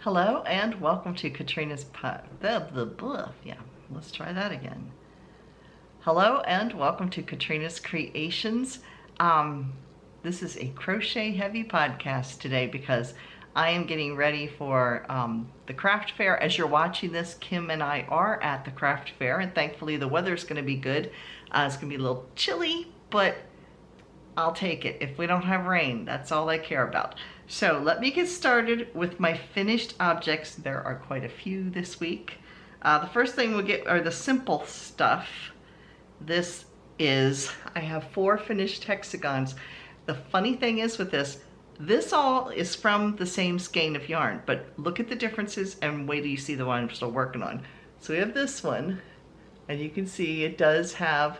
Hello and welcome to Katrina's yeah, let's try that again. Hello and welcome to Katrina's Creations. This is a crochet heavy podcast today because I am getting ready for the craft fair. As you're watching this, Kim and I are at the craft fair, and thankfully the weather's going to be good. It's going to be a little chilly, but I'll take it. If we don't have rain, that's all I care about. So let me get started with my finished objects. There are quite a few this week. The first thing we'll get are the simple stuff. This is, I have 4 finished hexagons. The funny thing is with this all is from the same skein of yarn, but look at the differences and wait till you see the one I'm still working on. So we have this one, and you can see it does have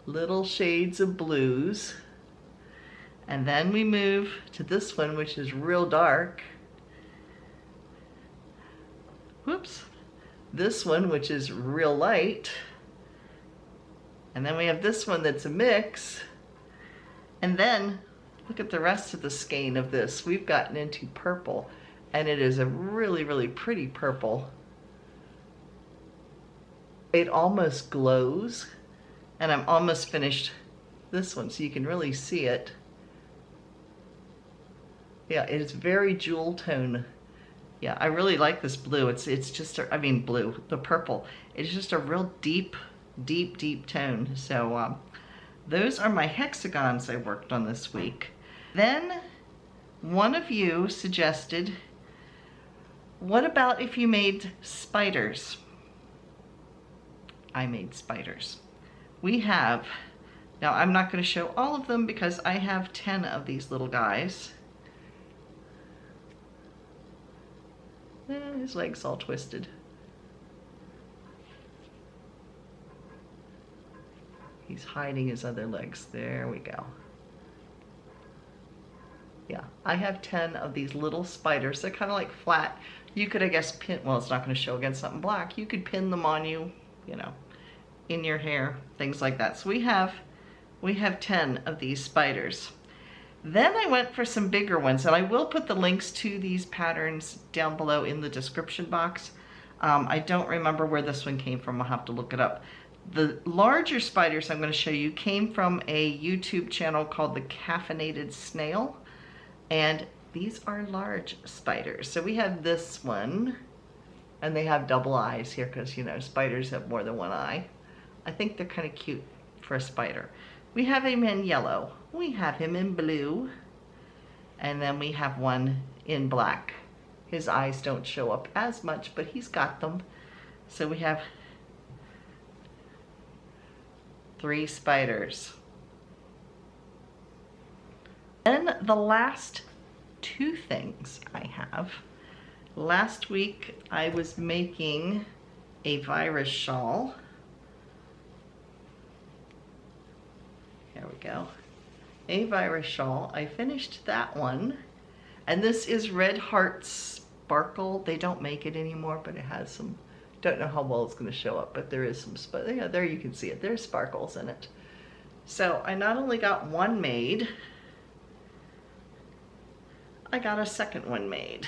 little shades of blues. And then we move to this one, which is real dark. Whoops. This one, which is real light. And then we have this one that's a mix. And then look at the rest of the skein of this. We've gotten into purple, and it is a really, really pretty purple. It almost glows, and I'm almost finished this one, so you can really see it. Yeah, it is very jewel tone. Yeah, I really like this blue. It's just, blue, the purple. It's just a real deep, deep, deep tone. So those are my hexagons I worked on this week. Then one of you suggested, what about if you made spiders? I made spiders. We have, now I'm not going to show all of them because I have 10 of these little guys. His leg's all twisted. He's hiding his other legs. There we go. Yeah, I have 10 of these little spiders. They're kind of like flat. You could, I guess, pin, well, it's not going to show against something black. You could pin them on you, you know, in your hair, things like that. So we have 10 of these spiders. Then I went for some bigger ones, and I will put the links to these patterns down below in the description box. I don't remember where this one came from. I'll have to look it up. The larger spiders I'm going to show you came from a YouTube channel called the Caffeinated Snail, and these are large spiders. So we have this one, and they have double eyes here because, you know, spiders have more than one eye. I think they're kind of cute for a spider. We have him in yellow, we have him in blue, and then we have one in black. His eyes don't show up as much, but he's got them. So we have 3 spiders. Then the last 2 things I have. Last week I was making a virus shawl. There we go. A virus shawl. I finished that one. And this is Red Heart Sparkle. They don't make it anymore, but it has some, don't know how well it's going to show up, but there is some, yeah, there you can see it. There's sparkles in it. So I not only got one made, I got a second one made.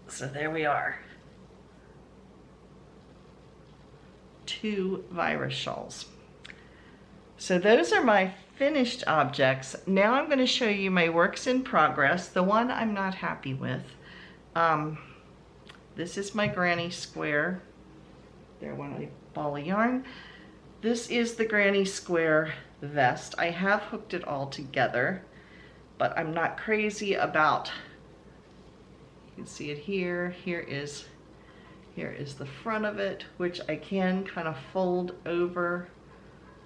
So there we are. 2 virus shawls. So those are my finished objects. Now I'm going to show you my works in progress. The one I'm not happy with. This is my granny square. There went a ball of yarn. This is the granny square vest. I have hooked it all together, but I'm not crazy about, you can see it here. Here is the front of it, which I can kind of fold over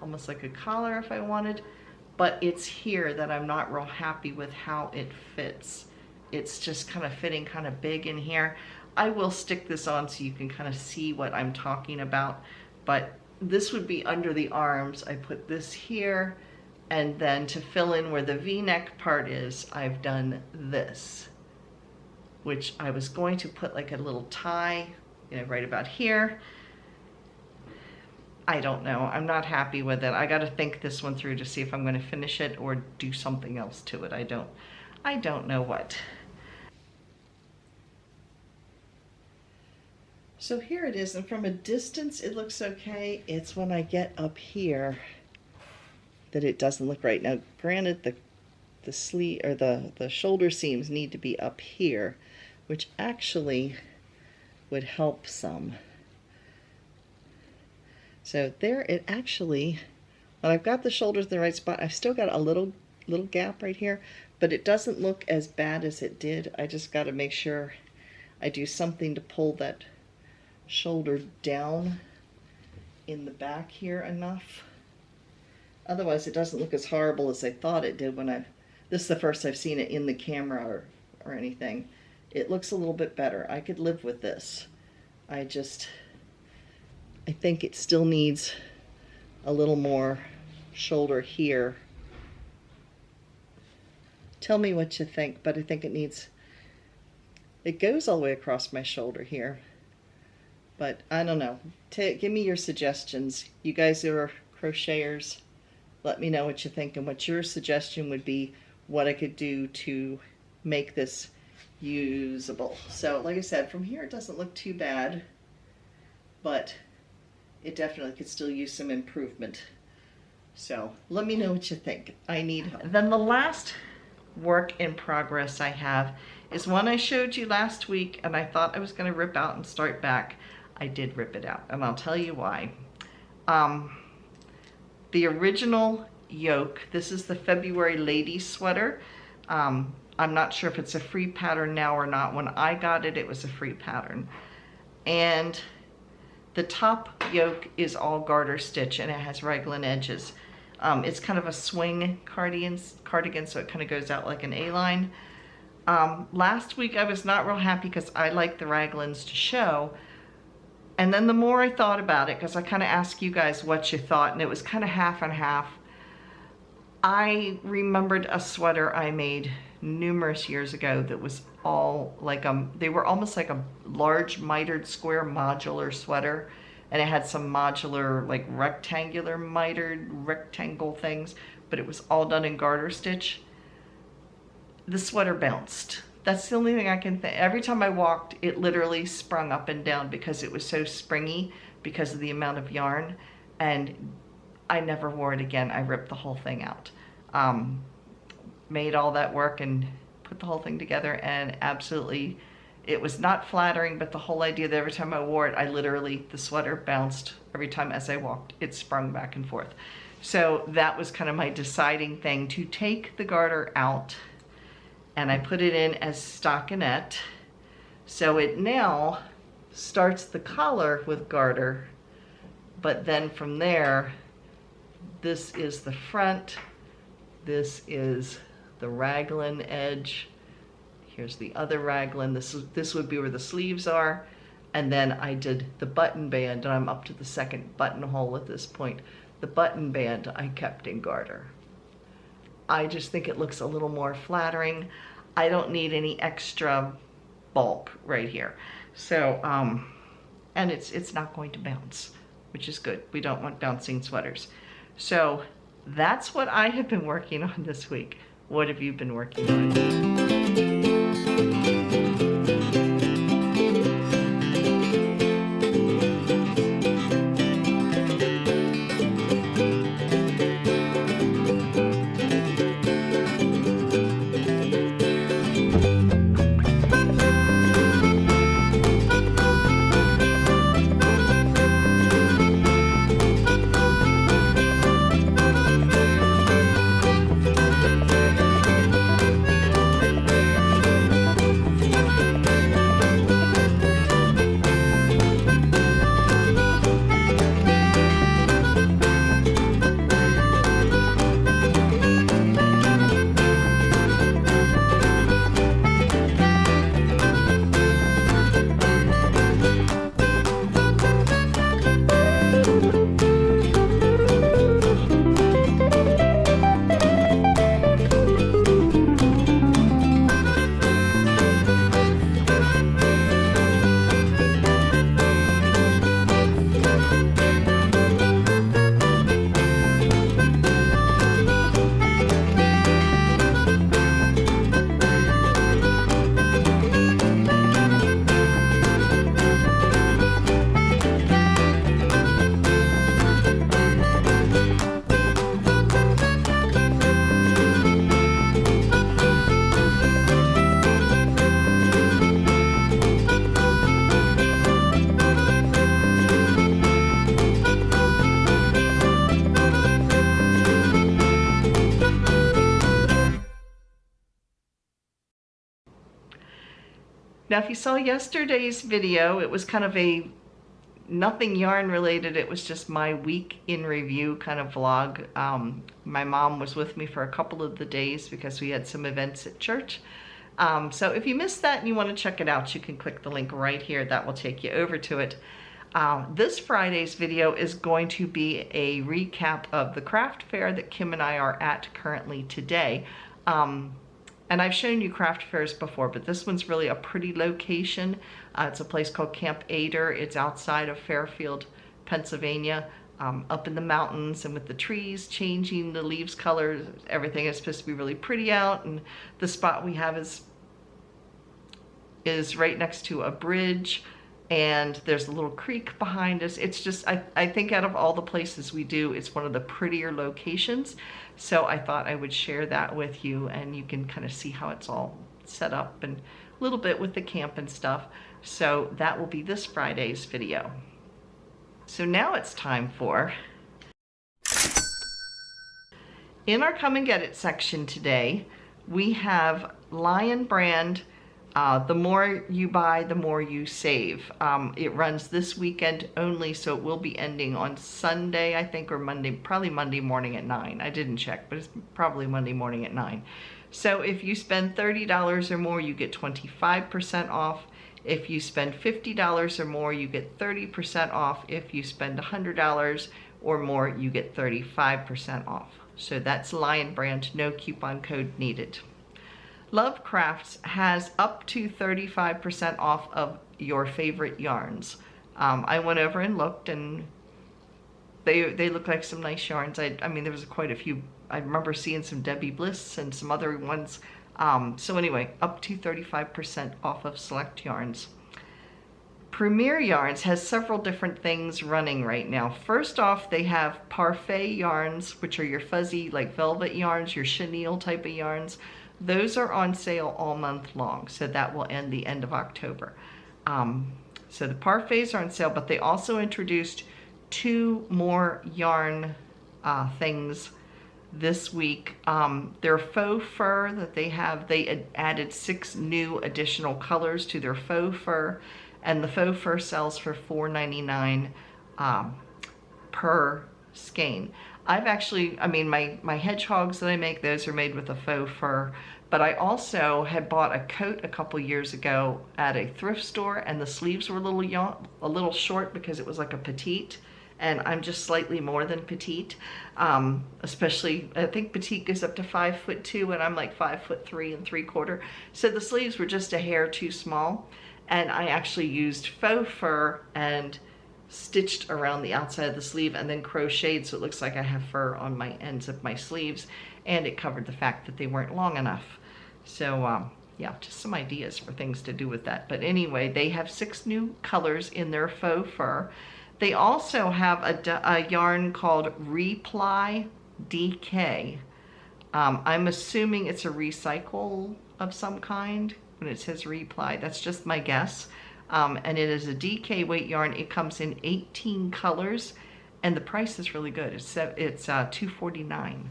almost like a collar if I wanted, but it's here that I'm not real happy with how it fits. It's just kind of fitting kind of big in here. I will stick this on so you can kind of see what I'm talking about, but this would be under the arms. I put this here, and then to fill in where the V-neck part is, I've done this, which I was going to put like a little tie, you know, right about here. I don't know. I'm not happy with it. I got to think this one through to see if I'm going to finish it or do something else to it. I don't know what. So here it is, and from a distance it looks okay. It's when I get up here that it doesn't look right. Now granted, the sleeve or the shoulder seams need to be up here, which actually would help some. So there it actually, when I've got the shoulders in the right spot, I've still got a little gap right here, but it doesn't look as bad as it did. I just got to make sure I do something to pull that shoulder down in the back here enough. Otherwise it doesn't look as horrible as I thought it did when this is the first I've seen it in the camera or anything. It looks a little bit better. I could live with this. I think it still needs a little more shoulder here. Tell me what you think, but I think it goes all the way across my shoulder here. But I don't know. Give me your suggestions. You guys who are crocheters, let me know what you think and what your suggestion would be, what I could do to make this usable. So like I said, from here it doesn't look too bad, but it definitely could still use some improvement. So let me know what you think. I need help. Then the last work in progress I have is one I showed you last week, and I thought I was going to rip out and start back. I did rip it out, and I'll tell you why. The original yoke, this is the February lady sweater. I'm not sure if it's a free pattern now or not. When I got it, it was a free pattern. And the top yoke is all garter stitch, and it has raglan edges. It's kind of a swing cardigan, so it kind of goes out like an A-line. Last week I was not real happy because I like the raglans to show. And then the more I thought about it, because I kind of asked you guys what you thought, and it was kind of half and half, I remembered a sweater I made numerous years ago that was all like, they were almost like a large mitered square modular sweater, and it had some modular like rectangular mitered rectangle things, but it was all done in garter stitch. The sweater bounced. That's the only thing I can think. Every time I walked, it literally sprung up and down because it was so springy because of the amount of yarn, and I never wore it again. I ripped the whole thing out. Made all that work and put the whole thing together, and absolutely, it was not flattering, but the whole idea that every time I wore it, the sweater bounced every time as I walked. It sprung back and forth. So that was kind of my deciding thing, to take the garter out, and I put it in as stockinette. So it now starts the collar with garter, but then from there, this is the front, this is the raglan edge, here's the other raglan, this would be where the sleeves are, and then I did the button band, and I'm up to the second buttonhole at this point. The button band I kept in garter. I just think it looks a little more flattering. I don't need any extra bulk right here. So, and it's not going to bounce, which is good. We don't want bouncing sweaters. So that's what I have been working on this week. What have you been working on? Now, if you saw yesterday's video, it was kind of a nothing yarn related. It was just my week in review kind of vlog. My mom was with me for a couple of the days because we had some events at church. So if you missed that and you want to check it out, you can click the link right here. That will take you over to it. This Friday's video is going to be a recap of the craft fair that Kim and I are at currently today. And I've shown you craft fairs before, but this one's really a pretty location. It's a place called Camp Ader. It's outside of Fairfield, Pennsylvania, up in the mountains, and with the trees changing the leaves colors, everything is supposed to be really pretty out. And the spot we have is right next to a bridge, and there's a little creek behind us. It's just, I think out of all the places we do, it's one of the prettier locations. So I thought I would share that with you, and you can kind of see how it's all set up and a little bit with the camp and stuff. So that will be this Friday's video. So now it's time for, in our Come and Get It section today, we have Lion Brand, The More You Buy, The More You Save. It runs this weekend only, so it will be ending on Sunday, I think, or Monday, probably Monday morning at 9. I didn't check, but it's probably Monday morning at 9. So if you spend $30 or more, you get 25% off. If you spend $50 or more, you get 30% off. If you spend $100 or more, you get 35% off. So that's Lion Brand, no coupon code needed. Lovecrafts has up to 35% off of your favorite yarns. I went over and looked, and they look like some nice yarns. I mean, there was quite a few. I remember seeing some Debbie Bliss and some other ones. So anyway, up to 35% off of select yarns. Premier Yarns has several different things running right now. First off, they have parfait yarns, which are your fuzzy, like velvet yarns, your chenille type of yarns. Those are on sale all month long, so that will end the end of October. So the parfaits are on sale, but they also introduced 2 more yarn things this week. Their faux fur that they have, they added 6 new additional colors to their faux fur, and the faux fur sells for $4.99 per skein. I've actually, I mean, my hedgehogs that I make, those are made with a faux fur, but I also had bought a coat a couple years ago at a thrift store, and the sleeves were a little short because it was like a petite, and I'm just slightly more than petite. Especially, I think petite goes up to 5'2", and I'm like 5'3 3/4. So the sleeves were just a hair too small, and I actually used faux fur and stitched around the outside of the sleeve and then crocheted so it looks like I have fur on my ends of my sleeves, and it covered the fact that they weren't long enough. So yeah, just some ideas for things to do with that. But anyway, they have 6 new colors in their faux fur. They also have a yarn called Reply DK. I'm assuming it's a recycle of some kind when it says Reply. That's just my guess. And it is a DK weight yarn. It comes in 18 colors, and the price is really good. It's $2.49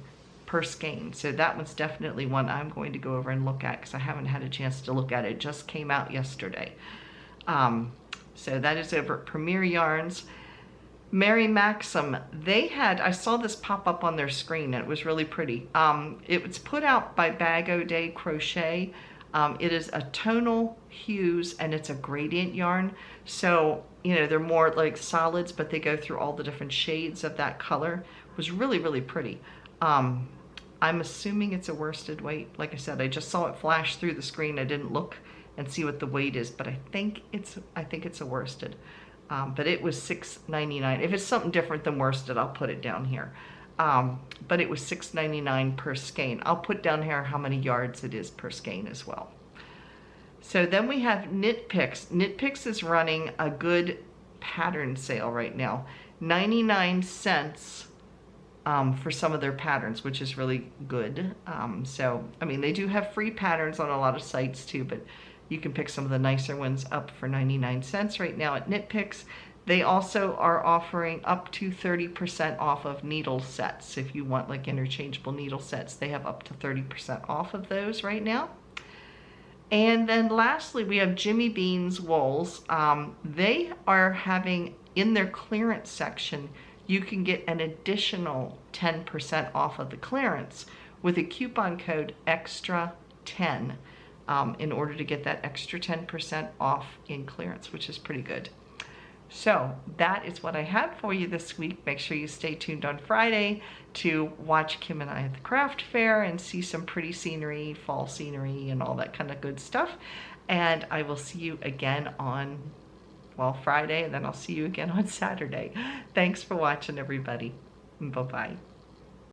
per skein. So that one's definitely one I'm going to go over and look at because I haven't had a chance to look at it. It just came out yesterday. So that is over at Premier Yarns. Mary Maxim, they had, I saw this pop up on their screen, and it was really pretty. It was put out by Bag O' Day Crochet. It is a tonal hues, and it's a gradient yarn. So, you know, they're more like solids, but they go through all the different shades of that color. It was really, really pretty. I'm assuming it's a worsted weight. Like I said, I just saw it flash through the screen. I didn't look and see what the weight is, but I think it's a worsted. But it was $6.99. If it's something different than worsted, I'll put it down here. But it was $6.99 per skein. I'll put down here how many yards it is per skein as well. So then we have Knit Picks. Knit Picks is running a good pattern sale right now. 99 cents for some of their patterns, which is really good. So, I mean, they do have free patterns on a lot of sites too, but you can pick some of the nicer ones up for 99 cents right now at Knit Picks. They also are offering up to 30% off of needle sets. If you want like interchangeable needle sets, they have up to 30% off of those right now. And then lastly, we have Jimmy Bean's wools. They are having, in their clearance section, you can get an additional 10% off of the clearance with a coupon code extra10 in order to get that extra 10% off in clearance, which is pretty good. So that is what I have for you this week. Make sure you stay tuned on Friday to watch Kim and I at the craft fair and see some pretty scenery, fall scenery, and all that kind of good stuff. And I will see you again on, well, Friday, and then I'll see you again on Saturday. Thanks for watching, everybody. Bye-bye.